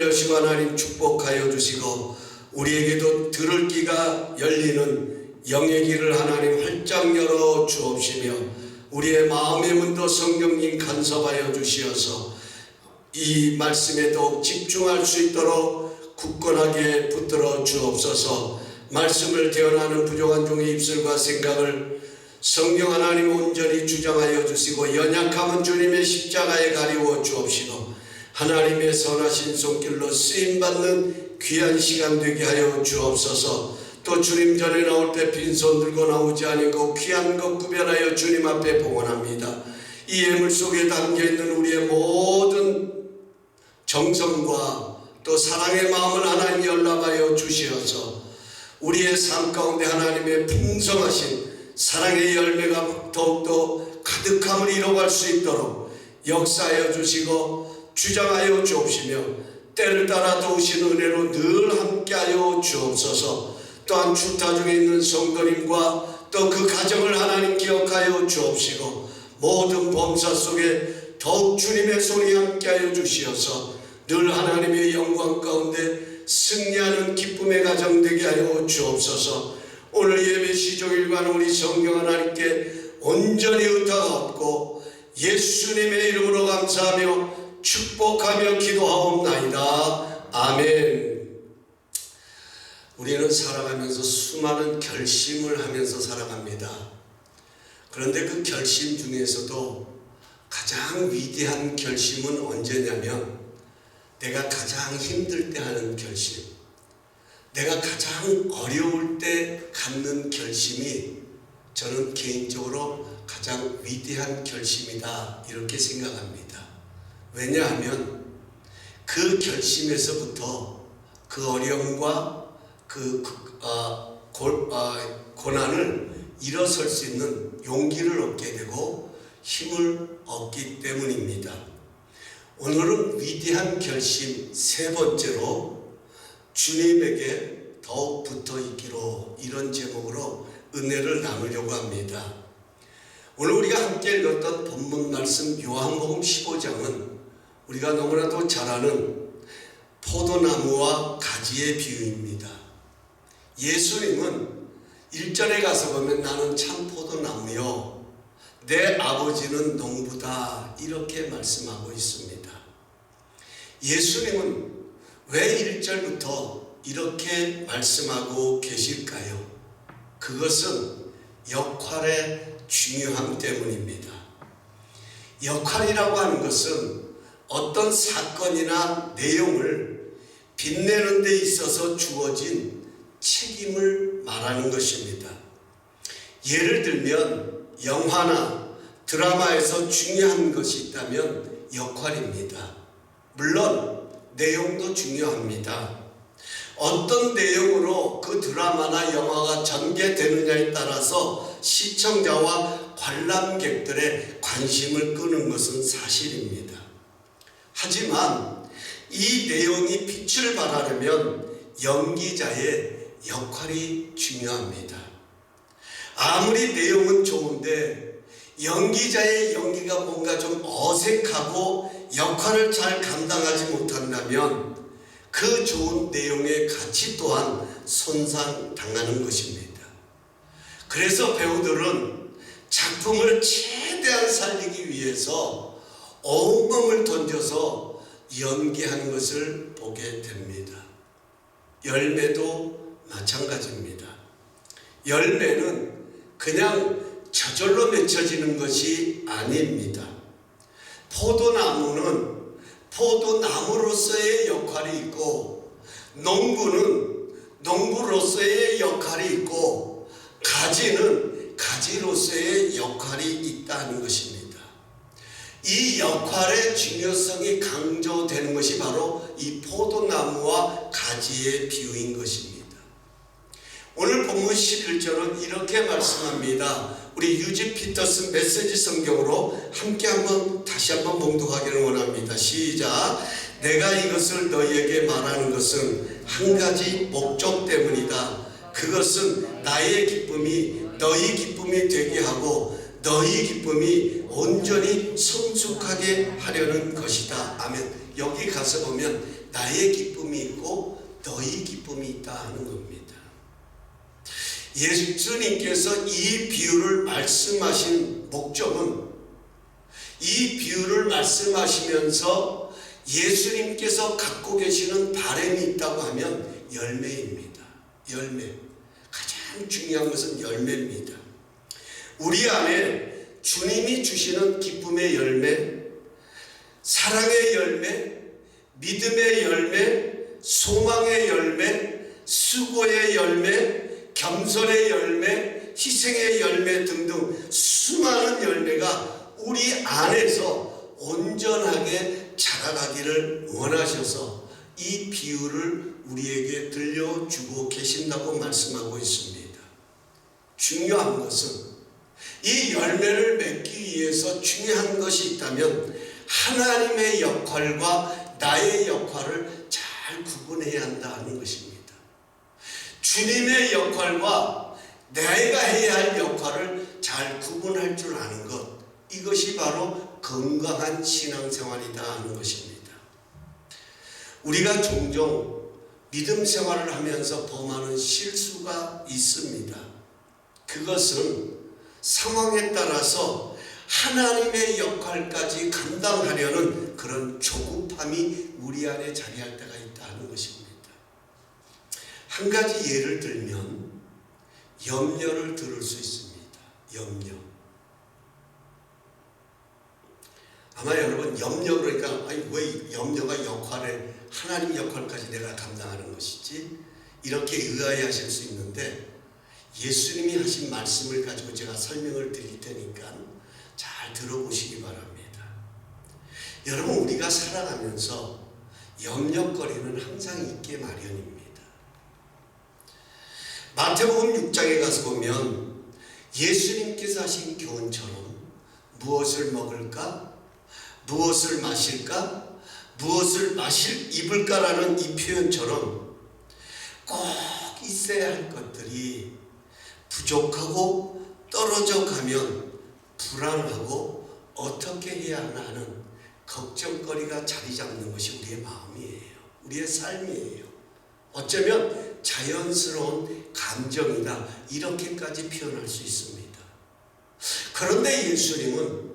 여시고 하나님 축복하여 주시고 우리에게도 들을 귀가 열리는 영의 길을 하나님 활짝 열어 주옵시며 우리의 마음의 문도 성령님 간섭하여 주시어서 이 말씀에 더욱 집중할 수 있도록 굳건하게 붙들어 주옵소서. 말씀을 대언하는 부족한 종의 입술과 생각을 성령 하나님 온전히 주장하여 주시고 연약함은 주님의 십자가에 가리워 주옵시고 하나님의 선하신 손길로 쓰임받는 귀한 시간 되게 하여 주옵소서. 또 주님 전에 나올 때 빈손 들고 나오지 아니고 귀한 것 구별하여 주님 앞에 봉헌합니다. 이 예물 속에 담겨있는 우리의 모든 정성과 또 사랑의 마음을 하나님 연락하여 주시어서 우리의 삶 가운데 하나님의 풍성하신 사랑의 열매가 더욱더 가득함을 이뤄갈 수 있도록 역사하여 주시고 주장하여 주옵시며 때를 따라 도우신 은혜로 늘 함께하여 주옵소서. 또한 주타 중에 있는 성도님과 또 그 가정을 하나님 기억하여 주옵시고 모든 범사 속에 더욱 주님의 손이 함께하여 주시어서 늘 하나님의 영광 가운데 승리하는 기쁨의 가정 되게 하여 주옵소서. 오늘 예배 시종일관 우리 성령 하나님께 온전히 의탁 얻고 예수님의 이름으로 감사하며 축복하며 기도하옵나이다. 아멘. 우리는 살아가면서 수많은 결심을 하면서 살아갑니다. 그런데 그 결심 중에서도 가장 위대한 결심은 언제냐면 내가 가장 힘들 때 하는 결심, 내가 가장 어려울 때 갖는 결심이 저는 개인적으로 가장 위대한 결심이다 이렇게 생각합니다. 왜냐하면 그 결심에서부터 그 어려움과 그 고난을 일어설 수 있는 용기를 얻게 되고 힘을 얻기 때문입니다. 오늘은 위대한 결심 세 번째로 주님에게 더욱 붙어 있기로 이런 제목으로 은혜를 나누려고 합니다. 오늘 우리가 함께 읽었던 본문 말씀 요한복음 15장은 우리가 너무나도 잘 아는 포도나무와 가지의 비유입니다. 예수님은 1절에 가서 보면 나는 참 포도나무요 내 아버지는 농부다 이렇게 말씀하고 있습니다. 예수님은 왜 1절부터 이렇게 말씀하고 계실까요? 그것은 역할의 중요함 때문입니다. 역할이라고 하는 것은 어떤 사건이나 내용을 빛내는 데 있어서 주어진 책임을 말하는 것입니다. 예를 들면 영화나 드라마에서 중요한 것이 있다면 역할입니다. 물론 내용도 중요합니다. 어떤 내용으로 그 드라마나 영화가 전개되느냐에 따라서 시청자와 관람객들의 관심을 끄는 것은 사실입니다. 하지만 이 내용이 빛을 발하려면 연기자의 역할이 중요합니다. 아무리 내용은 좋은데 연기자의 연기가 뭔가 좀 어색하고 역할을 잘 감당하지 못한다면 그 좋은 내용의 가치 또한 손상당하는 것입니다. 그래서 배우들은 작품을 최대한 살리기 위해서 온몸을 던져서 연기하는 것을 보게 됩니다. 열매도 마찬가지입니다. 열매는 그냥 저절로 맺혀지는 것이 아닙니다. 포도나무는 포도나무로서의 역할이 있고 농부는 농부로서의 역할이 있고 가지는 가지로서의 역할이 있다는 것입니다. 이 역할의 중요성이 강조되는 것이 바로 이 포도나무와 가지의 비유인 것입니다. 오늘 본문 11절은 이렇게 말씀합니다. 우리 유지 피터슨 메시지 성경으로 함께 다시 한번 봉독하기를 원합니다. 시작. 내가 이것을 너희에게 말하는 것은 한 가지 목적 때문이다. 그것은 나의 기쁨이 너희 기쁨이 되게 하고 너희 기쁨이 온전히 성숙하게 하려는 것이다. 아멘. 여기 가서 보면 나의 기쁨이 있고 너희 기쁨이 있다 하는 겁니다. 예수님께서 이 비유를 말씀하신 목적은, 이 비유를 말씀하시면서 예수님께서 갖고 계시는 바람이 있다고 하면 열매입니다. 열매. 가장 중요한 것은 열매입니다. 우리 안에 주님이 주시는 기쁨의 열매, 사랑의 열매, 믿음의 열매, 소망의 열매, 수고의 열매, 겸손의 열매, 희생의 열매 등등 수많은 열매가 우리 안에서 온전하게 자라가기를 원하셔서 이 비유를 우리에게 들려주고 계신다고 말씀하고 있습니다. 중요한 것은 이 열매를 맺기 위해서 중요한 것이 있다면 하나님의 역할과 나의 역할을 잘 구분해야 한다는 것입니다. 주님의 역할과 내가 해야 할 역할을 잘 구분할 줄 아는 것, 이것이 바로 건강한 신앙생활이다 하는 것입니다. 우리가 종종 믿음 생활을 하면서 범하는 실수가 있습니다. 그것은 상황에 따라서 하나님의 역할까지 감당하려는 그런 조급함이 우리 안에 자리할 때가 있다 하는 것입니다. 한 가지 예를 들면 염려를 들을 수 있습니다. 염려. 아마 여러분 염려 그러니까 아니 왜 염려가 역할을 하나님 역할까지 내가 감당하는 것이지? 이렇게 의아해하실 수 있는데 예수님이 하신 말씀을 가지고 제가 설명을 드릴 테니까 잘 들어보시기 바랍니다. 여러분 우리가 살아가면서 염려거리는 항상 있게 마련입니다. 마태복음 6장에 가서 보면 예수님께서 하신 교훈처럼 무엇을 먹을까? 무엇을 마실까? 무엇을 입을까라는 이 표현처럼 꼭 있어야 할 것들이 부족하고 떨어져 가면 불안하고 어떻게 해야 하나 하는 걱정거리가 자리 잡는 것이 우리의 마음이에요. 우리의 삶이에요. 어쩌면 자연스러운 감정이다 이렇게까지 표현할 수 있습니다. 그런데 예수님은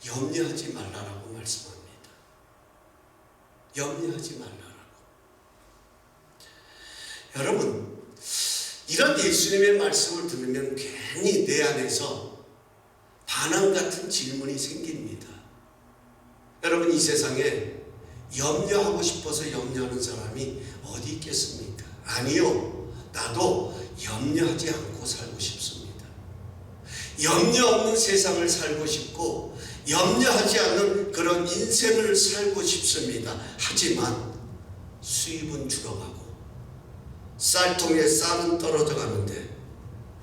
염려하지 말라라고 말씀합니다. 염려하지 말라라고. 여러분 이런 예수님의 말씀을 들으면 괜히 내 안에서 반항 같은 질문이 생깁니다. 여러분 이 세상에 염려하고 싶어서 염려하는 사람이 어디 있겠습니까? 아니요. 나도 염려하지 않고 살고 싶습니다. 염려 없는 세상을 살고 싶고 염려하지 않는 그런 인생을 살고 싶습니다. 하지만 수입은 줄어가고 쌀통에 쌀은 떨어져 가는데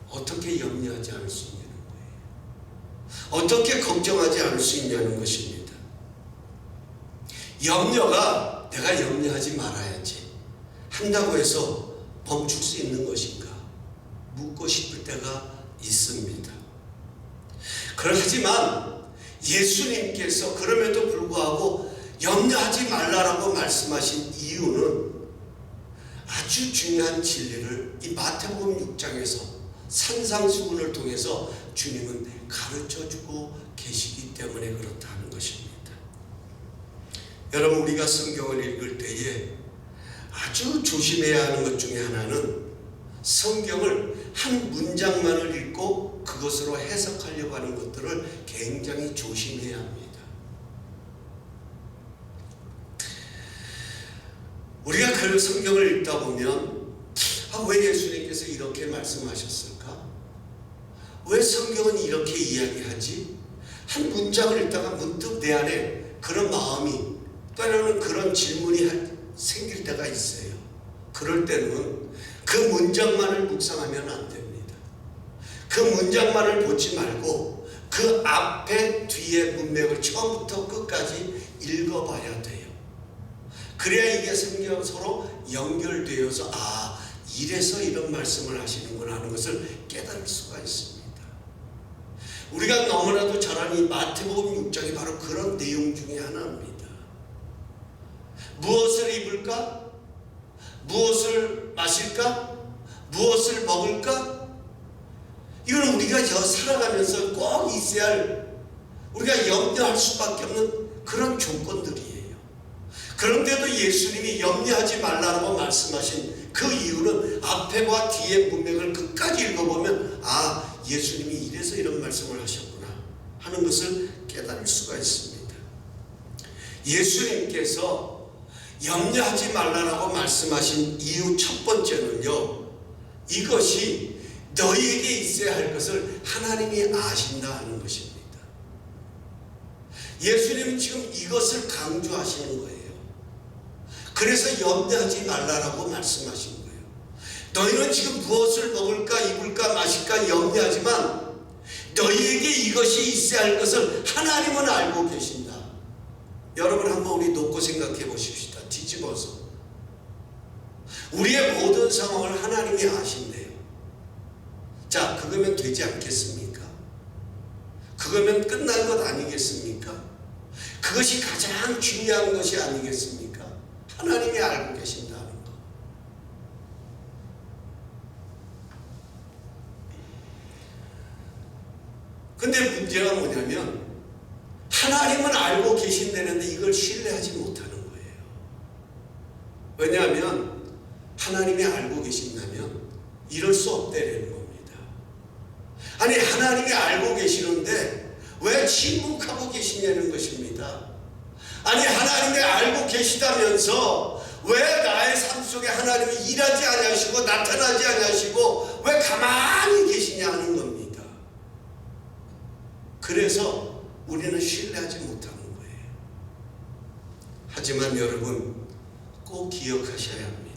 어떻게 염려하지 않을 수 있냐는 거예요. 어떻게 걱정하지 않을 수 있냐는 것입니다. 염려가 내가 염려하지 말아야지 한다고 해서 멈출 수 있는 것인가? 묻고 싶을 때가 있습니다. 하지만 예수님께서 그럼에도 불구하고 염려하지 말라라고 말씀하신 이유는 아주 중요한 진리를 이 마태복음 6장에서 산상수훈을 통해서 주님은 가르쳐주고 계시기 때문에 그렇다는 것입니다. 여러분 우리가 성경을 읽을 때에 아주 조심해야 하는 것 중에 하나는 성경을 한 문장만을 읽고 그것으로 해석하려고 하는 것들을 굉장히 조심해야 합니다. 우리가 그 성경을 읽다 보면 왜 예수님께서 이렇게 말씀하셨을까? 왜 성경은 이렇게 이야기하지? 한 문장을 읽다가 문득 내 안에 그런 마음이 때로는 그런 질문이 생길 때가 있어요. 그럴 때는 그 문장만을 묵상하면 안 됩니다. 그 문장만을 보지 말고 그 앞에 뒤에 문맥을 처음부터 끝까지 읽어봐야 돼요. 그래야 이게 성경 서로 연결되어서 이래서 이런 말씀을 하시는구나 하는 것을 깨달을 수가 있습니다. 우리가 너무나도 잘 아는 이 마태복음 6장이 바로 그런 내용 중에 하나입니다. 무엇을 입을까? 무엇을 마실까? 무엇을 먹을까? 이건 우리가 살아가면서 꼭 있어야 할, 우리가 염려할 수밖에 없는 그런 조건들이에요. 그런데도 예수님이 염려하지 말라고 말씀하신 그 이유는 앞에와 뒤의 문맥을 끝까지 읽어보면 예수님이 이래서 이런 말씀을 하셨구나 하는 것을 깨달을 수가 있습니다. 예수님께서 염려하지 말라고 말씀하신 이유 첫 번째는요, 이것이 너희에게 있어야 할 것을 하나님이 아신다 하는 것입니다. 예수님은 지금 이것을 강조하시는 거예요. 그래서 염려하지 말라고 말씀하신 거예요. 너희는 지금 무엇을 먹을까 입을까 마실까 염려하지만 너희에게 이것이 있어야 할 것을 하나님은 알고 계신다. 여러분 한번 우리 놓고 생각해 보십시다. 뒤집어서 우리의 모든 상황을 하나님이 아신대요. 자, 그거면 되지 않겠습니까? 그거면 끝난 것 아니겠습니까? 그것이 가장 중요한 것이 아니겠습니까? 하나님이 알고 계신다는 것. 근데 문제가 뭐냐면 하나님은 알고 계신다는데 이걸 신뢰하지 못하는 거예요. 왜냐하면 하나님이 알고 계신다면 이럴 수 없다는 겁니다. 아니 하나님이 알고 계시는데 왜 침묵하고 계시냐는 것입니다. 아니 하나님이 알고 계시다면서 왜 나의 삶 속에 하나님이 일하지 아니하시고 나타나지 아니하시고 왜 가만히 계시냐 하는 겁니다. 그래서 우리는 신뢰하지 못하는 거예요. 하지만 여러분 꼭 기억하셔야 합니다.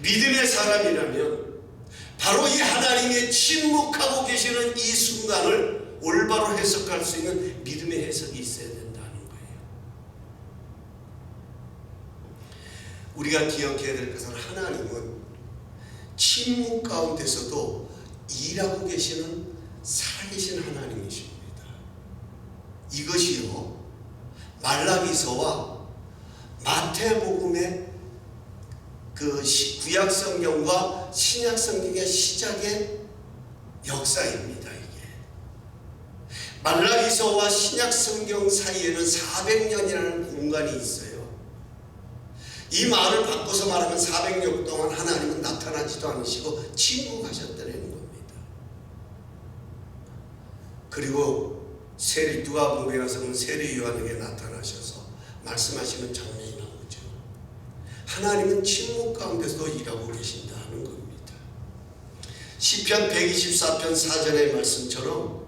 믿음의 사람이라면 바로 이 하나님의 침묵하고 계시는 이 순간을 올바로 해석할 수 있는 믿음의 해석이 있어야 된다는 거예요. 우리가 기억해야 될 것은 하나님은 침묵 가운데서도 일하고 계시는 살아계신 하나님이십니다. 이것이요 말라기서와 마태복음의 그 구약 성경과 신약 성경의 시작의 역사입니다. 이게 말라기서와 신약 성경 사이에는 400년이라는 공간이 있어요. 이 말을 바꿔서 말하면 400년 동안 하나님은 나타나지도 않으시고 침묵하셨다는 겁니다. 그리고 누가복음에 가서 보면 세례 요한에게 나타나셔서 말씀하시는 장면이 나오죠. 하나님은 침묵 가운데서도 일하고 계신다 하는 겁니다. 시편 124편 4절의 말씀처럼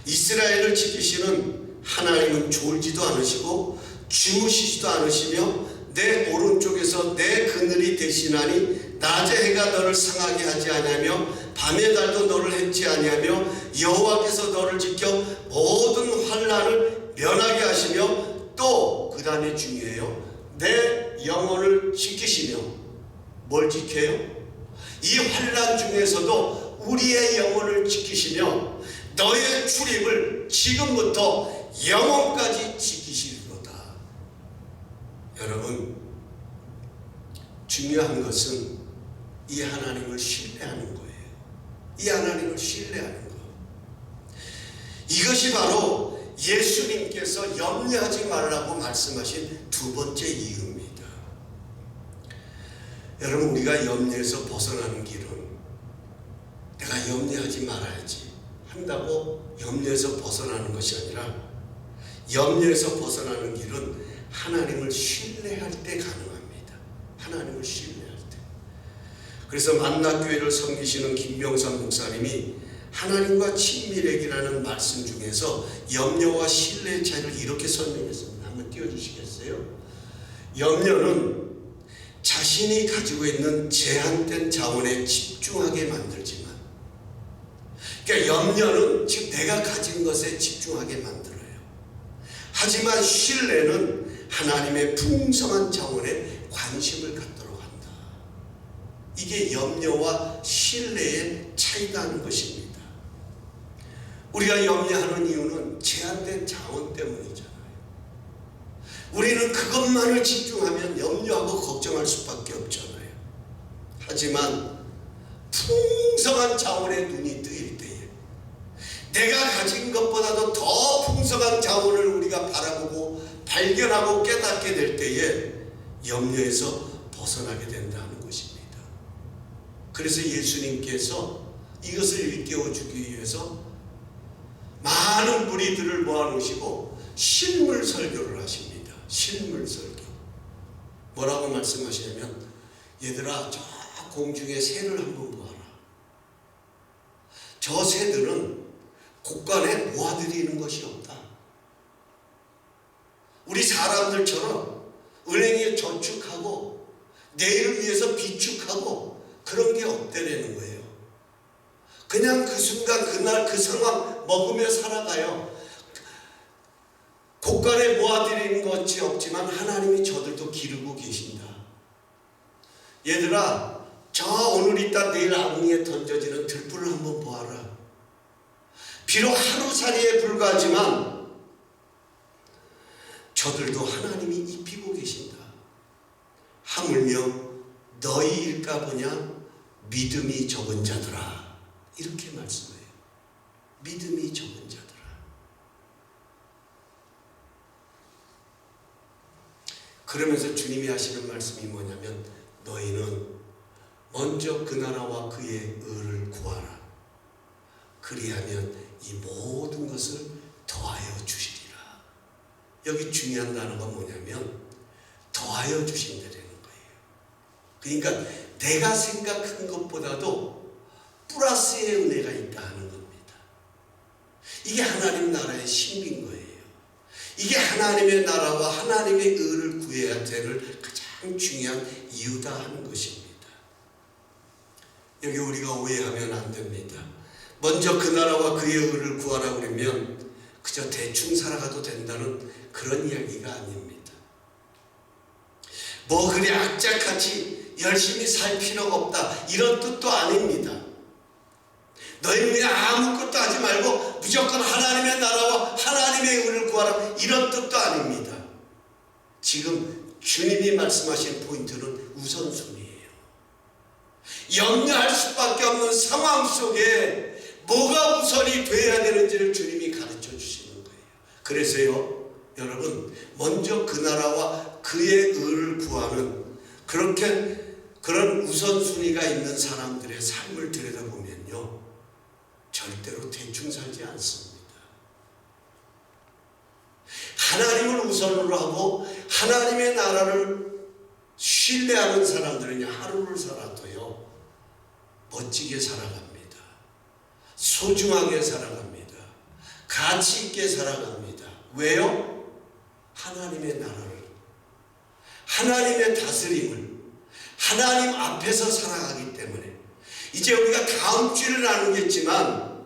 이스라엘을 지키시는 하나님은 졸지도 않으시고 주무시지도 않으시며 내 오른쪽에서 내 그늘이 되시나니 낮에 해가 너를 상하게 하지 아니하며 밤의 달도 너를 해치 아니하며 여호와께서 너를 지켜 모든 환난을 면하게 하시며 또 그 다음에 중요해요. 내 영혼을 지키시며 뭘 지켜요? 이 환난 중에서도 우리의 영혼을 지키시며 너의 출입을 지금부터 영혼까지 지키시리로다. 여러분 중요한 것은 이 하나님을 신뢰하는 거예요. 이 하나님을 신뢰하는 것. 이것이 바로 예수님께서 염려하지 말라고 말씀하신 두 번째 이유입니다. 여러분 우리가 염려에서 벗어나는 길은 내가 염려하지 말아야지 한다고 염려에서 벗어나는 것이 아니라 염려에서 벗어나는 길은 하나님을 신뢰할 때 가능합니다. 하나님을 신뢰할 때. 그래서 만나교회를 섬기시는 김병삼 목사님이 하나님과 친밀하기라는 말씀 중에서 염려와 신뢰의 차이를 이렇게 설명했습니다. 한번 띄워주시겠어요? 염려는 자신이 가지고 있는 제한된 자원에 집중하게 만들지만, 그러니까 염려는 지금 내가 가진 것에 집중하게 만들어요. 하지만 신뢰는 하나님의 풍성한 자원에 관심을 갖도록 한다. 이게 염려와 신뢰의 차이라는 것입니다. 우리가 염려하는 이유는 제한된 자원 때문이잖아요. 우리는 그것만을 집중하면 염려하고 걱정할 수밖에 없잖아요. 하지만 풍성한 자원의 눈이 뜨일 때에 내가 가진 것보다도 더 풍성한 자원을 우리가 바라보고 발견하고 깨닫게 될 때에 염려에서 벗어나게 된다는 것입니다. 그래서 예수님께서 이것을 일깨워주기 위해서 많은 무리들을 모아놓으시고 실물 설교를 하십니다. 실물 설교. 뭐라고 말씀하시냐면, 얘들아, 저 공중의 새를 한번 보아라. 저 새들은 곳간에 모아들이는 것이 없다. 우리 사람들처럼 은행에 저축하고 내일을 위해서 비축하고 그런 게 없다라는 거예요. 그냥 그 순간 그날 그 상황 먹으며 살아가요. 곳간에 모아들이는 것이 없지만 하나님이 저들도 기르고 계신다. 얘들아, 저 오늘 있다 내일 아궁이에 던져지는 들불을 한번 보아라. 비록 하루살이에 불과하지만 저들도 하나님이 입히고 계신다. 하물며 너희 일까 보냐 믿음이 적은 자들아, 이렇게 말씀해요. 믿음이 적은 자들아. 그러면서 주님이 하시는 말씀이 뭐냐면, 너희는 먼저 그 나라와 그의 의를 구하라. 그리하면 이 모든 것을 더하여 주시리라. 여기 중요한 단어가 뭐냐면 더하여 주신다는 거예요. 그러니까 내가 생각한 것보다도 플러스의 은혜가 있다 하는 겁니다. 이게 하나님 나라의 신비인 거예요. 이게 하나님의 나라와 하나님의 의를 구해야 될 가장 중요한 이유다 하는 것입니다. 여기 우리가 오해하면 안 됩니다. 먼저 그 나라와 그의 의를 구하라 그러면 그저 대충 살아가도 된다는 그런 이야기가 아닙니다. 뭐 그리 악착같이 열심히 살 필요가 없다, 이런 뜻도 아닙니다. 너희는 그냥 아무것도 하지 말고 무조건 하나님의 나라와 하나님의 의를 구하라, 이런 뜻도 아닙니다. 지금 주님이 말씀하신 포인트는 우선순위예요. 염려할 수밖에 없는 상황 속에 뭐가 우선이 돼야 되는지를 주님이 가르쳐 주시는 거예요. 그래서요, 여러분, 먼저 그 나라와 그의 의를 구하는 그런 우선순위가 있는 사람들의 삶을 들여다보면요, 절대로 대충 살지 않습니다. 하나님을 우선으로 하고 하나님의 나라를 신뢰하는 사람들은요, 하루를 살아도요 멋지게 살아갑니다. 소중하게 살아갑니다. 가치 있게 살아갑니다. 왜요? 하나님의 나라를, 하나님의 다스림을 하나님 앞에서 살아가기 때문에. 이제 우리가 다음 주를 나누겠지만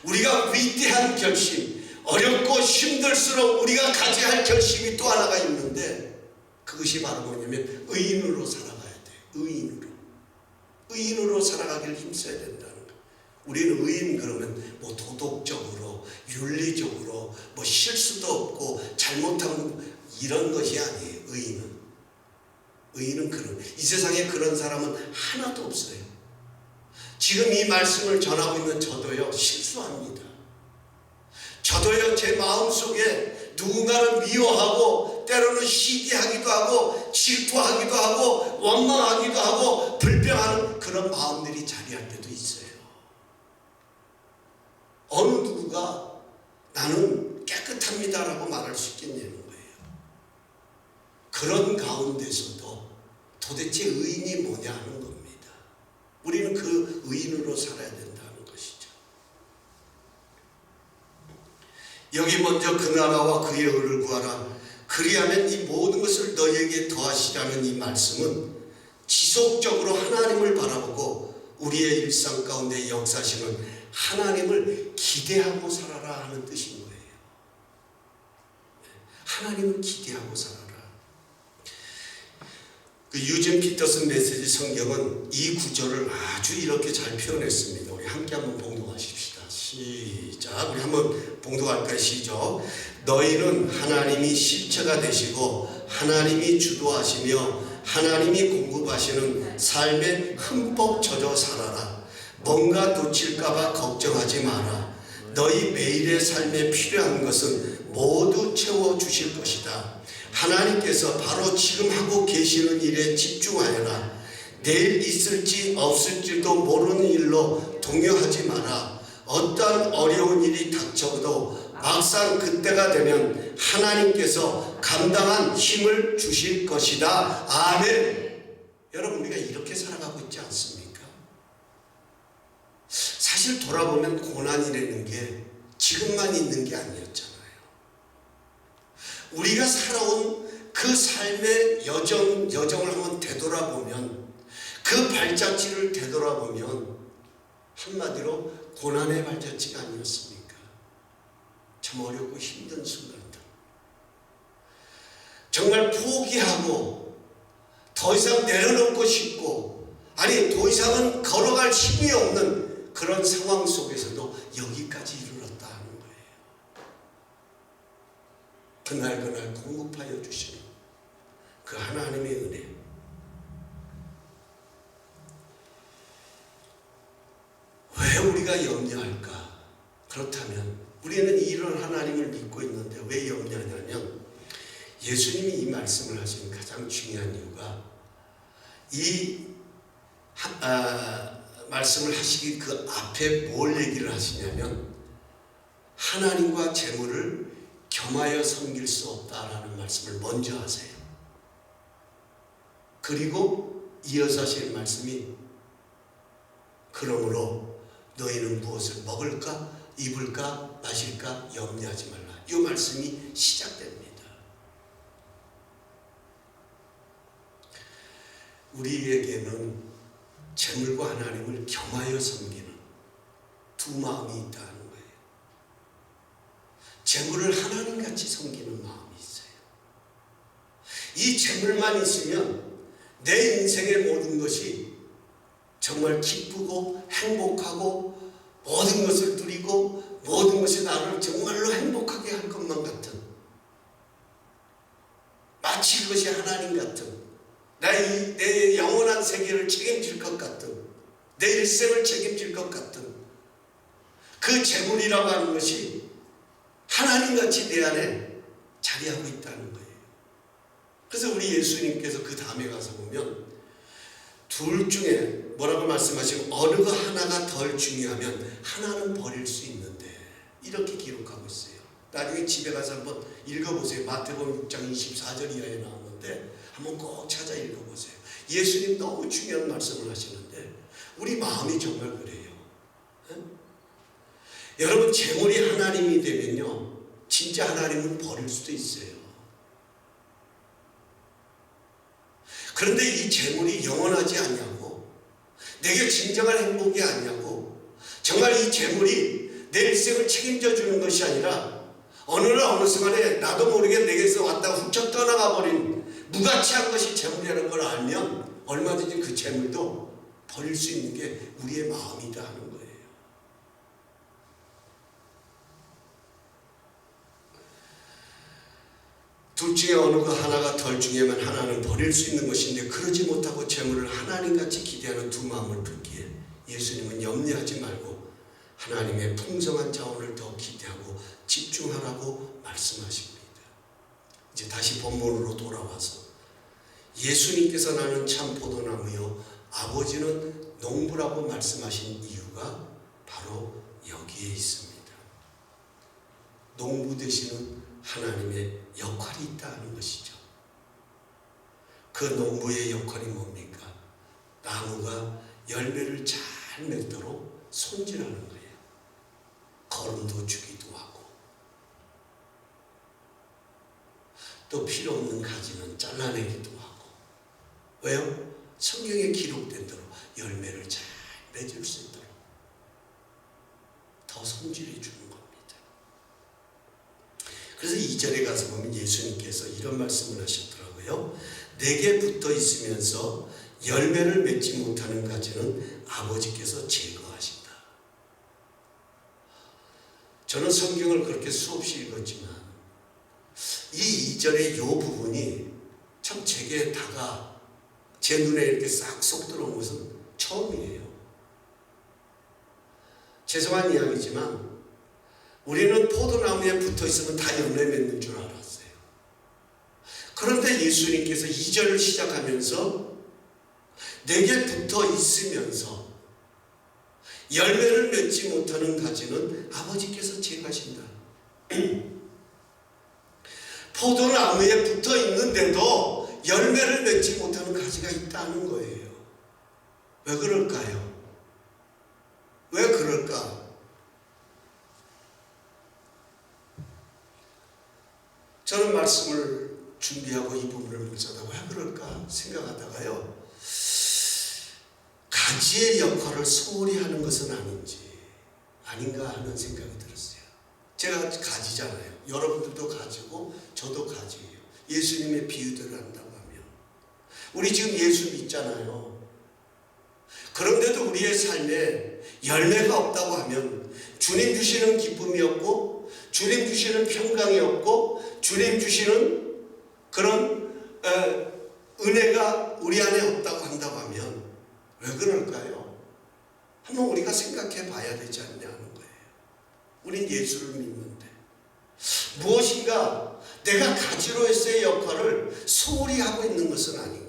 우리가 위대한 결심, 어렵고 힘들수록 우리가 가져야 할 결심이 또 하나가 있는데, 그것이 바로 뭐냐면 의인으로 살아가야 돼요. 의인으로 살아가기를 힘써야 된다는 거예요. 우리는 의인 그러면 뭐 도덕적으로, 윤리적으로 뭐 실수도 없고 잘못한 이런 것이 아니에요. 의인은 그런, 이 세상에 그런 사람은 하나도 없어요. 지금 이 말씀을 전하고 있는 저도요, 실수합니다. 저도요, 제 마음속에 누군가를 미워하고 때로는 시기하기도 하고 질투하기도 하고 원망하기도 하고 불평하는 그런 마음들이 자리할 때도 있어요. 어느 누구가 나는 깨끗합니다라고 말할 수 있겠냐는 거예요. 그런 가운데서도 도대체 의인이 뭐냐 하는 겁니다. 우리는 그 의인으로 살아야 된다는 것이죠. 여기 먼저 그 나라와 그의 의를 구하라. 그리하면 이 모든 것을 너희에게 더하시라는 이 말씀은 지속적으로 하나님을 바라보고 우리의 일상 가운데 역사하시는 하나님을 기대하고 살아라 하는 뜻인 거예요. 하나님을 기대하고 살아라. 그 유진 피터슨 메시지 성경은 이 구절을 아주 이렇게 잘 표현했습니다. 우리 함께 한번 봉독하십시다. 시작. 우리 한번 봉독할까요? 시작. 너희는 하나님이 실체가 되시고 하나님이 주도하시며 하나님이 공급하시는 삶에 흠뻑 젖어 살아라. 뭔가 놓칠까봐 걱정하지 마라. 너희 매일의 삶에 필요한 것은 모두 채워주실 것이다. 하나님께서 바로 지금 하고 계시는 일에 집중하여라. 내일 있을지 없을지도 모르는 일로 동요하지 마라. 어떠한 어려운 일이 닥쳐도 막상 그때가 되면 하나님께서 감당한 힘을 주실 것이다. 아멘. 여러분, 우리가 이렇게 살아가고 있지 않습니까? 사실 돌아보면 고난이라는 게 지금만 있는 게 아니었잖아요. 우리가 살아온 그 삶의 여정을 한번 되돌아보면, 그 발자취를 되돌아보면 한마디로 고난의 발자취가 아니었습니까? 참 어렵고 힘든 순간들, 정말 포기하고 더 이상 내려놓고 싶고, 아니 더 이상은 걸어갈 힘이 없는 그런 상황 속에서도 여기까지 이르렀다 하는 거예요. 그날 공급하여 주시는 그 하나님의 은혜. 왜 우리가 염려할까? 그렇다면 우리는 이런 하나님을 믿고 있는데 왜 염려하냐면, 예수님이 이 말씀을 하신 가장 중요한 이유가, 이 말씀을 하시기 그 앞에 뭘 얘기를 하시냐면, 하나님과 재물을 겸하여 섬길 수 없다라는 말씀을 먼저 하세요. 그리고 이어서 하실 말씀이, 그러므로 너희는 무엇을 먹을까 입을까 마실까 염려하지 말라. 이 말씀이 시작됩니다. 우리에게는 재물과 하나님을 겸하여 섬기는 두 마음이 있다는 거예요. 재물을 하나님같이 섬기는 마음이 있어요. 이 재물만 있으면 내 인생의 모든 것이 정말 기쁘고 행복하고 모든 것을 누리고 모든 것이 나를 정말로 행복하게 할 것만 같은, 마치 그것이 하나님 같은, 내 영원한 세계를 책임질 것 같은, 내 일생을 책임질 것 같은 그 재물이라고 하는 것이 하나님같이 내 안에 자리하고 있다는 거예요. 그래서 우리 예수님께서 그 다음에 가서 보면 둘 중에 뭐라고 말씀하시고, 어느 거 하나가 덜 중요하면 하나는 버릴 수 있는데, 이렇게 기록하고 있어요. 나중에 집에 가서 한번 읽어보세요. 마태복음 6장 24절 이하에 나오는데 한번 꼭 찾아 읽어보세요. 예수님 너무 중요한 말씀을 하시는데 우리 마음이 정말 그래요. 여러분, 재물이 하나님이 되면요, 진짜 하나님은 버릴 수도 있어요. 그런데 이 재물이 영원하지 않냐고, 내게 진정한 행복이 아니냐고, 정말 이 재물이 내 일생을 책임져 주는 것이 아니라 어느 날 어느 순간에 나도 모르게 내게서 왔다가 훌쩍 떠나가 버린 무가치한 것이 재물이라는 걸 알면 얼마든지 그 재물도 버릴 수 있는 게 우리의 마음이다 하는 거예요. 둘 중에 어느 거 하나가 덜 중요하면 하나는 버릴 수 있는 것인데, 그러지 못하고 재물을 하나님같이 기대하는 두 마음을 품기에 예수님은 염려하지 말고 하나님의 풍성한 자원을 더 기대하고 집중하라고 말씀하십니다. 이제 다시 본문으로 돌아와서, 예수님께서 나는 참 포도나무요 아버지는 농부라고 말씀하신 이유가 바로 여기에 있습니다. 농부 되시는 하나님의 역할이 있다는 것이죠. 그 농부의 역할이 뭡니까? 나무가 열매를 잘 맺도록 손질하는 거예요. 거름도 주기도 하고, 또 필요 없는 가지는 잘라내기도 하고. 왜요? 성경에 기록된 대로 열매를 잘 맺을 수 있도록 더 손질해 주는 겁니다. 그래서 2절에 가서 보면 예수님께서 이런 말씀을 하셨더라고요. 내게 붙어 있으면서 열매를 맺지 못하는 가지는 아버지께서 제거하신다. 저는 성경을 그렇게 수없이 읽었지만 이 2절의 요 부분이 참 제게 제 눈에 이렇게 싹 쏙 들어온 것은 처음이에요. 죄송한 이야기지만 우리는 포도나무에 붙어 있으면 다 열매 맺는 줄 알았어요. 그런데 예수님께서 2절을 시작하면서 내게 붙어 있으면서 열매를 맺지 못하는 가지는 아버지께서 제거하신다. 포도나무에 붙어 있는데도 열매를 맺지 못하는 가지가 있다는 거예요. 왜 그럴까요? 왜 그럴까? 저는 말씀을 준비하고 이 부분을 묵상하고 왜 그럴까 생각하다가요, 가지의 역할을 소홀히 하는 것은 아닌가 하는 생각이 들었어요. 제가 가지잖아요. 여러분들도 가지고 저도 가지예요. 예수님의 비유대로 한다고 하면 우리 지금 예수 믿잖아요. 그런데도 우리의 삶에 열매가 없다고 하면 주님 주시는 기쁨이 없고 주님 주시는 평강이 없고 주님 주시는 그런 은혜가 우리 안에 없다고 한다고 하면 왜 그럴까요? 한번 우리가 생각해 봐야 되지 않냐는 거예요. 우린 예수를 믿는데 무엇인가 내가 가지로서의 역할을 소홀히 하고 있는 것은 아닌가.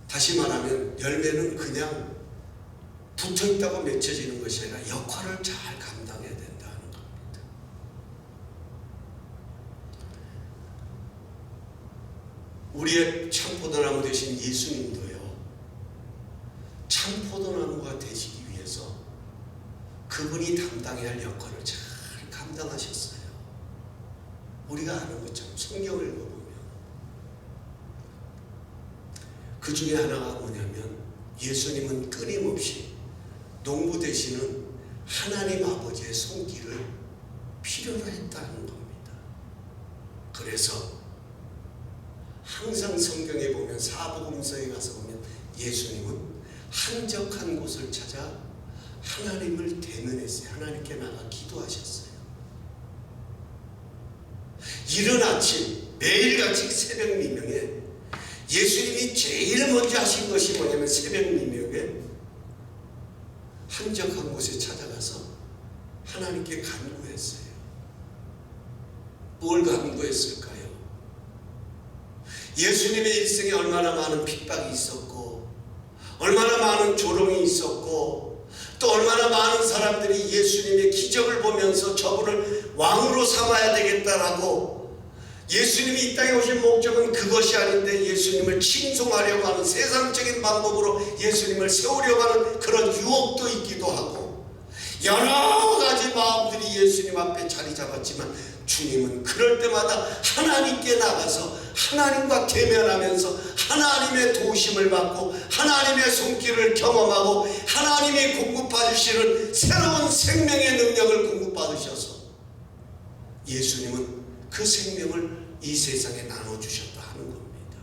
다시 말하면 열매는 그냥 붙어있다고 맺혀지는 것이 아니라 역할을 잘 감당해야 된다는 겁니다. 우리의 참포도나무 되신 예수님도요, 참포도나무가 되시기 위해서 그분이 담당해야 할 역할을 잘 감당하셨어요. 우리가 아는 것처럼 성경을 읽어보면 그 중에 하나가 뭐냐면 예수님은 끊임없이 농부 되시는 하나님 아버지의 손길을 필요로 했다는 겁니다. 그래서 항상 성경에 보면 사복음서에 가서 보면 예수님은 한적한 곳을 찾아 하나님을 대면했어요. 하나님께 나가 기도하셨어요. 이른 아침 매일같이 새벽 미명에 예수님이 제일 먼저 하신 것이 뭐냐면 새벽 미명에 한적한 곳에 찾아가서 하나님께 간구했어요. 뭘 간구했을까요? 예수님의 일생에 얼마나 많은 핍박이 있었고 얼마나 많은 조롱이 있었고 또 얼마나 많은 사람들이 예수님의 기적을 보면서 저분을 왕으로 삼아야 되겠다라고, 예수님이 이 땅에 오신 목적은 그것이 아닌데 예수님을 칭송하려고 하는 세상적인 방법으로 예수님을 세우려고 하는 그런 유혹도 있기도 하고 여러 가지 마음들이 예수님 앞에 자리 잡았지만 주님은 그럴 때마다 하나님께 나가서 하나님과 대면하면서 하나님의 도우심을 받고 하나님의 손길을 경험하고 하나님이 공급받으시는 새로운 생명의 능력을 공급받으셔서 예수님은 그 생명을 이 세상에 나눠주셨다 하는 겁니다.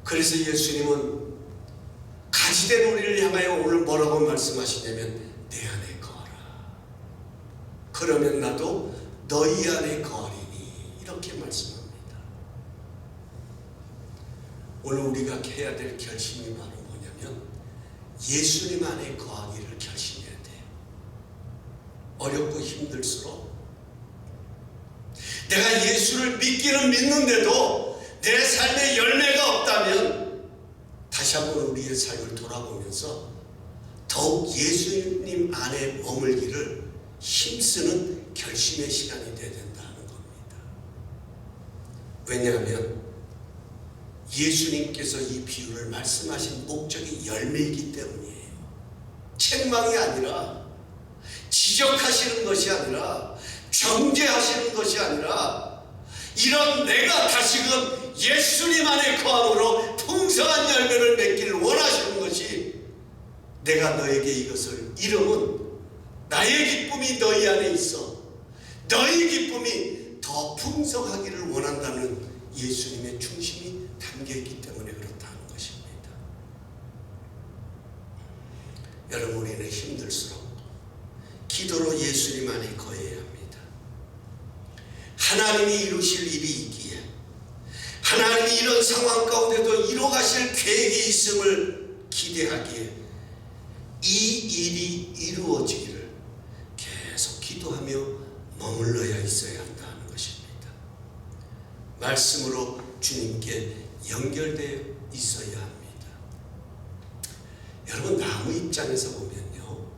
그래서 예수님은 가지된 우리를 향하여 오늘 뭐라고 말씀하시냐면 내 안에 거하라. 그러면 나도 너희 안에 거하리니, 이렇게 말씀합니다. 오늘 우리가 해야 될 결심이 바로 뭐냐면 예수님 안에 거하기를 결심해야 돼요. 어렵고 힘들수록 내가 예수를 믿기는 믿는데도 내 삶에 열매가 없다면 다시 한번 우리의 삶을 돌아보면서 더욱 예수님 안에 머물기를 힘쓰는 결심의 시간이 되어야 된다는 겁니다. 왜냐하면 예수님께서 이 비유를 말씀하신 목적이 열매이기 때문이에요. 책망이 아니라, 지적하시는 것이 아니라, 정죄하시는 것이 아니라, 이런 내가 다시금 예수님 안에 거함으로 풍성한 열매를 맺기를 원하시는 것이, 내가 너에게 이것을 이름은 나의 기쁨이 너희 안에 있어 너희 기쁨이 더 풍성하기를 원한다는 예수님의 중심이 담겨있기 때문에 그렇다는 것입니다. 여러분, 우리는 힘들수록 기도로 예수님 안에 거해야 합니다. 하나님이 이루실 일이 있기에, 하나님이 이런 상황 가운데도 이루어가실 계획이 있음을 기대하기에 이 일이 이루어지기를 계속 기도하며 머물러야 있어야 한다는 것입니다. 말씀으로 주님께 연결되어 있어야 합니다. 여러분, 나무 입장에서 보면요,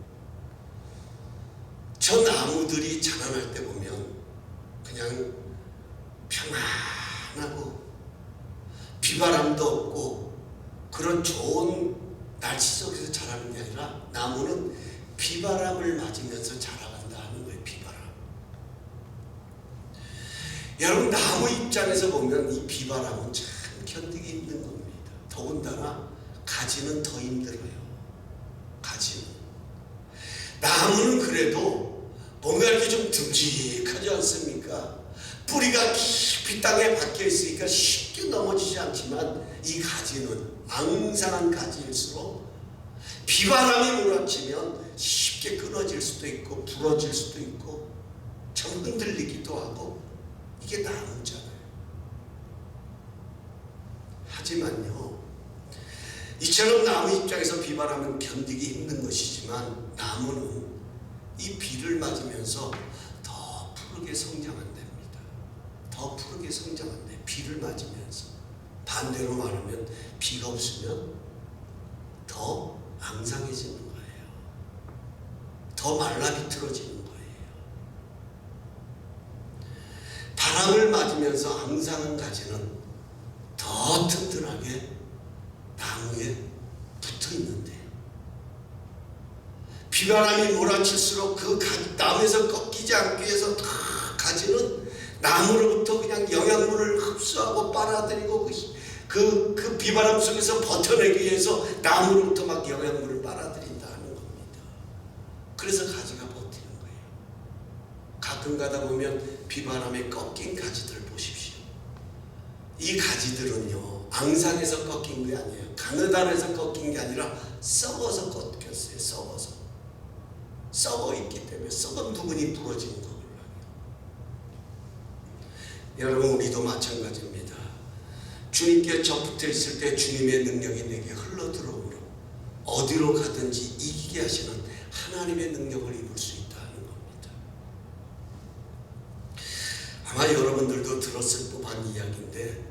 저 나무들이 자라날 때 보면 그냥 평안하고 비바람도 없고 그런 좋은 날씨 속에서 자라는 게 아니라 나무는 비바람을 맞으면서 자라간다 하는 거예요. 비바람. 여러분, 나무 입장에서 보면 이 비바람은 참 견디기 힘든 겁니다. 더군다나 가지는 더 힘들어요. 가지는. 나무는 그래도 뭔가 이렇게 좀 듬직하지 않습니까? 뿌리가 깊이 땅에 박혀 있으니까 쉽게 넘어지지 않지만 이 가지는 앙상한 가지일수록 비바람이 몰아치면 쉽게 끊어질 수도 있고 부러질 수도 있고 좀 흔들리기도 하고, 이게 나무잖아요. 하지만요, 이처럼 나무 입장에서 비바람은 견디기 힘든 것이지만 나무는 이 비를 맞으면서 더 푸르게 성장한답니다. 더 푸르게 성장한대. 비를 맞으면서. 반대로 말하면 비가 없으면 더 앙상해지는 거예요. 더 말라비틀어지는 거예요. 바람을 맞으면서 앙상한 가지는 더 튼튼하게 나무에 붙어 있는데, 비바람이 몰아칠수록 그 나무에서 꺾이지 않기 위해서 가지는 나무로부터 그냥 영양분을 흡수하고 빨아들이고 그 비바람 속에서 버텨내기 위해서 나무로부터 막 영양분을 빨아들인다는 겁니다. 그래서 가지가 버티는 거예요. 가끔 가다 보면 비바람에 꺾인 가지들 보십시오. 이 가지들은요, 앙상에서 꺾인 게 아니에요. 가느다라에서 꺾인 게 아니라 썩어서 꺾였어요. 썩어 있기 때문에 썩은 부분이 부러진 거예요. 여러분, 우리도 마찬가지입니다. 주님께 접붙어 있을 때 주님의 능력이 내게 흘러들어오므로 어디로 가든지 이기게 하시는 하나님의 능력을 입을 수 있다는 겁니다. 아마 여러분들도 들었을 법한 이야기인데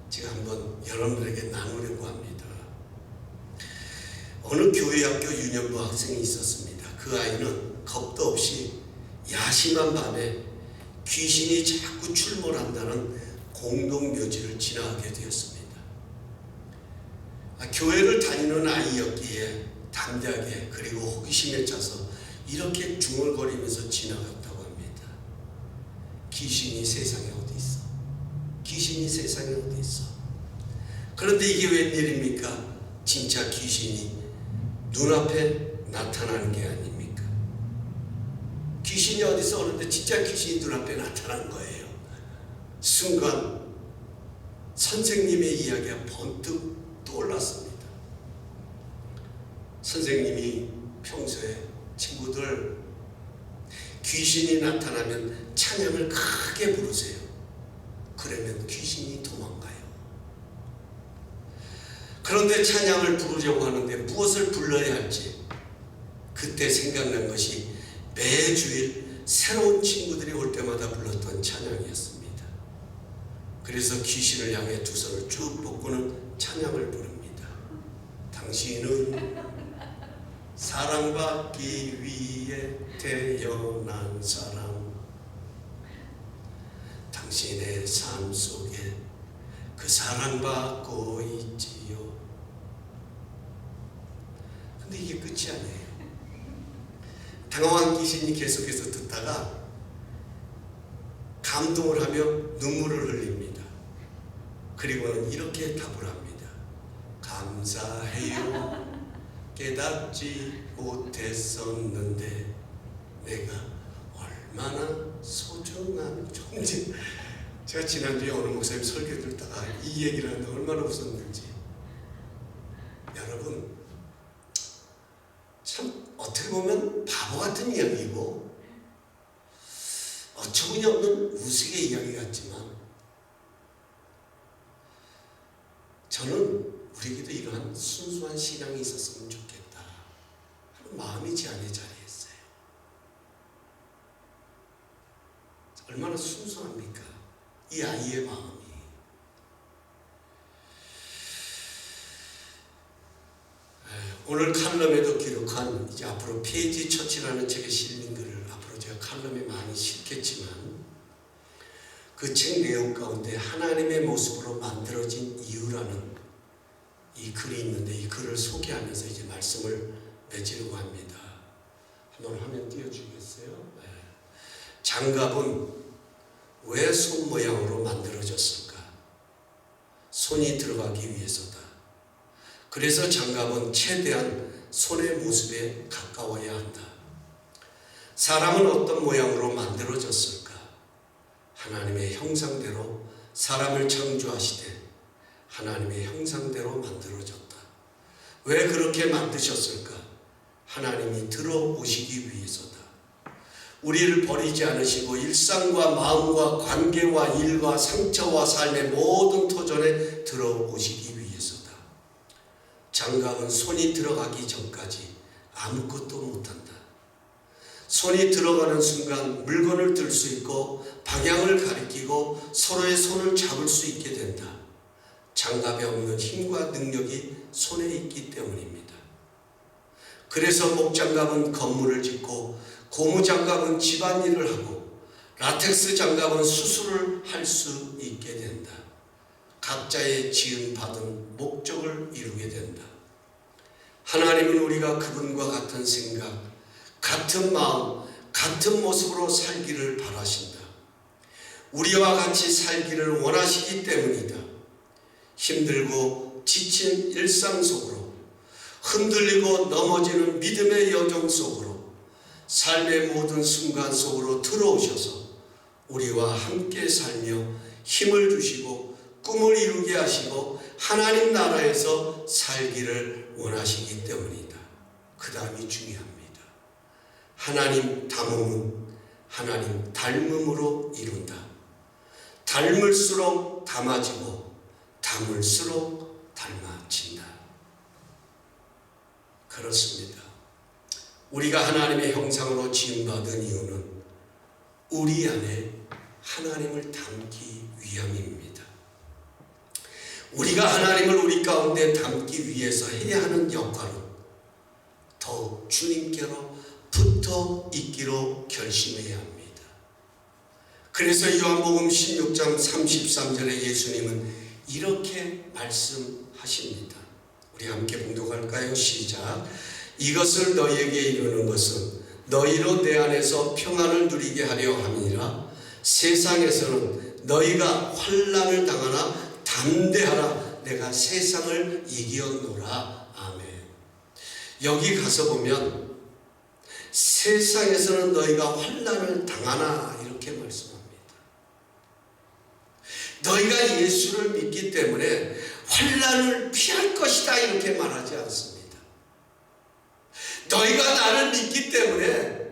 제가 한번 여러분들에게 나누려고 합니다. 어느 교회학교 유년부 학생이 있었습니다. 그 아이는 겁도 없이 야심한 밤에 귀신이 자꾸 출몰한다는 공동묘지를 지나가게 되었습니다. 교회를 다니는 아이였기에 담대하게 그리고 호기심에 차서 이렇게 중얼거리면서 지나갔다고 합니다. 귀신이 세상에 어디 있어? 귀신이 세상에 어디 있어? 그런데 이게 웬일입니까? 진짜 귀신이 눈앞에 나타나는 게 아닙니까? 귀신이 어디서 오는데 진짜 귀신이 눈앞에 나타난 거예요. 순간 선생님의 이야기가 번뜩 떠올랐습니다. 선생님이 평소에 친구들 귀신이 나타나면 찬양을 크게 부르세요. 그러면 귀신이 도망가요. 그런데 찬양을 부르려고 하는데 무엇을 불러야 할지 그때 생각난 것이 매주일 새로운 친구들이 올 때마다 불렀던 찬양이었습니다. 그래서 귀신을 향해 두 손을 쭉 뻗고는 찬양을 부릅니다. 당신은 사랑받기 위해 태어난 사람, 당신의 삶 속에 그 사랑받고 있지요. 근데 이게 끝이 아니에요. 당황한 귀신이 계속해서 듣다가 감동을 하며 눈물을 흘립니다. 그리고는 이렇게 답을 합니다. 감사해요. 깨닫지 못했었는데 내가 얼마나 소중한 존재. 제가 지난주에 어느 목사님 설교 듣다가 이 얘기를 하는데 얼마나 웃었는지. 여러분, 참 어떻게 보면 바보 같은 이야기고 어처구니 없는 우스개 이야기 같지만 저는 우리에게도 이러한 순수한 신앙이 있었으면 좋겠다 하는 마음이 제 안에 자리했어요. 얼마나 순수합니까? 이 아이의 마음이. 오늘 칼럼에도 기록한 이제 앞으로 페이지 처치라는 책에 실린 글을 앞으로 제가 칼럼에 많이 실겠지만 그 책 내용 가운데 하나님의 모습으로 만들어진 이유라는 이 글이 있는데 이 글을 소개하면서 이제 말씀을 맺으려고 합니다. 한번 화면 띄워주겠어요? 네. 장갑은 왜 손 모양으로 만들어졌을까? 손이 들어가기 위해서다. 그래서 장갑은 최대한 손의 모습에 가까워야 한다. 사람은 어떤 모양으로 만들어졌을까? 하나님의 형상대로 사람을 창조하시되 하나님의 형상대로 만들어졌다. 왜 그렇게 만드셨을까? 하나님이 들어오시기 위해서다. 우리를 버리지 않으시고 일상과 마음과 관계와 일과 상처와 삶의 모든 터전에 들어오시기 위해서다. 장갑은 손이 들어가기 전까지 아무것도 못한다. 손이 들어가는 순간 물건을 들 수 있고 방향을 가리키고 서로의 손을 잡을 수 있게 된다. 장갑에 없는 힘과 능력이 손에 있기 때문입니다. 그래서 목장갑은 건물을 짓고 고무장갑은 집안일을 하고 라텍스 장갑은 수술을 할 수 있게 된다. 각자의 지음받은 목적을 이루게 된다. 하나님은 우리가 그분과 같은 생각, 같은 마음, 같은 모습으로 살기를 바라신다. 우리와 같이 살기를 원하시기 때문이다. 힘들고 지친 일상 속으로 흔들리고 넘어지는 믿음의 여정 속으로 삶의 모든 순간 속으로 들어오셔서 우리와 함께 살며 힘을 주시고 꿈을 이루게 하시고 하나님 나라에서 살기를 원하시기 때문이다. 그 다음이 중요합니다. 하나님 담음은 하나님 닮음으로 이룬다. 닮을수록 담아지고 담을수록 닮아진다. 그렇습니다. 우리가 하나님의 형상으로 지음받은 이유는 우리 안에 하나님을 담기 위함입니다. 우리가 하나님을 우리 가운데 담기 위해서 해야 하는 역할은 더욱 주님께로 붙어 있기로 결심해야 합니다. 그래서 요한복음 16장 33절에 예수님은 이렇게 말씀하십니다. 우리 함께 봉독할까요? 시작. 이것을 너희에게 이루는 것은 너희로 내 안에서 평안을 누리게 하려 함이니라. 세상에서는 너희가 환난을 당하나 담대하라. 내가 세상을 이기었노라. 아멘. 여기 가서 보면 세상에서는 너희가 환난을 당하나 이렇게 말씀합니다. 너희가 예수를 믿기 때문에 환난을 피할 것이다 이렇게 말하지 않습니다. 너희가 나를 믿기 때문에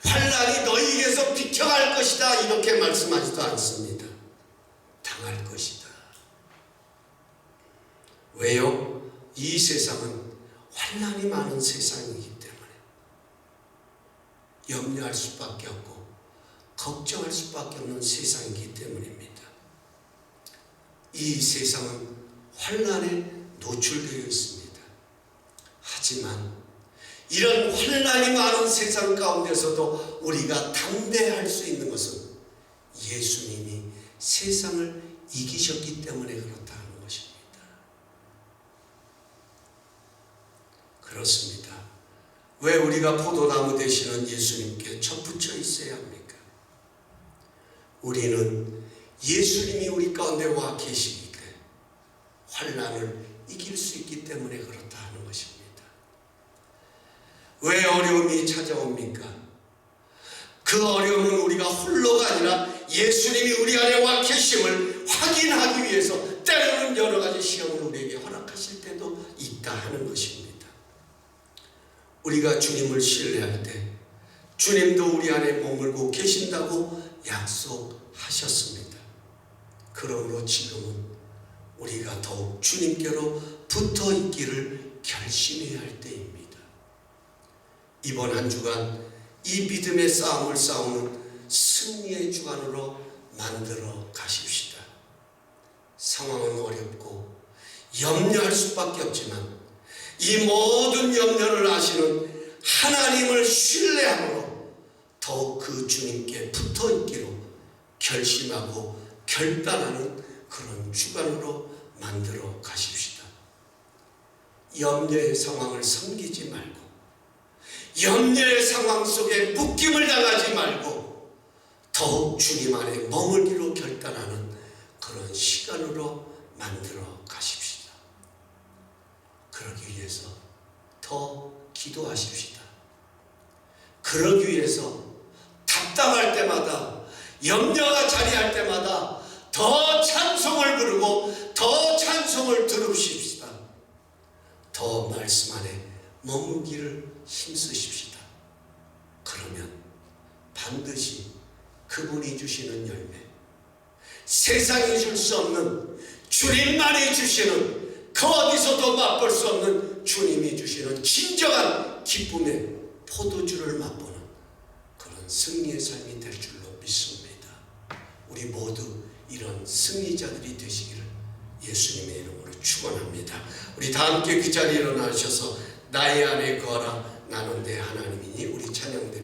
환난이 너희에게서 비켜갈 것이다 이렇게 말씀하지도 않습니다. 당할 것이다. 왜요? 이 세상은 환난이 많은 세상이기 때문에 염려할 수밖에 없고 걱정할 수밖에 없는 세상이기 때문입니다. 이 세상은 환난에 노출되어 있습니다. 하지만 이런 환난이 많은 세상 가운데서도 우리가 담대할 수 있는 것은 예수님이 세상을 이기셨기 때문에 그렇다는 것입니다. 그렇습니다. 왜 우리가 포도나무 되시는 예수님께 접붙여 있어야 합니까? 우리는 예수님이 우리 가운데 와 계시기 때문에 환난을 이길 수 있기 때문에 그렇다 하는 것입니다. 왜 어려움이 찾아옵니까? 그 그 어려움은 우리가 홀로가 아니라 예수님이 우리 안에 와 계심을 확인하기 위해서 때로는 여러 가지 시험을 우리에게 허락하실 때도 있다 하는 것입니다. 우리가 주님을 신뢰할 때 주님도 우리 안에 머물고 계신다고 약속하셨습니다. 그러므로 지금은 우리가 더욱 주님께로 붙어 있기를 결심해야 할 때입니다. 이번 한 주간 이 믿음의 싸움을 싸우는 승리의 주간으로 만들어 가십시다. 상황은 어렵고 염려할 수밖에 없지만 이 모든 염려를 아시는 하나님을 신뢰함으로 더욱 그 주님께 붙어 있기로 결심하고 결단하는 그런 주간으로 만들어 가십시다. 염려의 상황을 섬기지 말고 염려의 상황 속에 묶임을 당하지 말고 더욱 주님 안에 머물기로 결단하는 그런 시간으로 만들어 가십시다. 그러기 위해서 더 기도하십시다. 그러기 위해서 답답할 때마다 염려가 자리할 때마다 더 찬송을 부르고 더 찬송을 들으십시다. 더 말씀 안에 머무기를 힘쓰십시다. 그러면 반드시 그분이 주시는 열매, 세상이 줄 수 없는 주님만이 주시는 그 어디서도 맛볼 수 없는 주님이 주시는 진정한 기쁨의 포도주를 맛보는 그런 승리의 삶이 될 줄로 믿습니다. 우리 모두 이런 승리자들이 되시기를 예수님의 이름으로 축원합니다. 우리 다 함께 그 자리에 일어나셔서 나의 안에 거하라 나는 내 하나님이니 우리 찬양드립니다.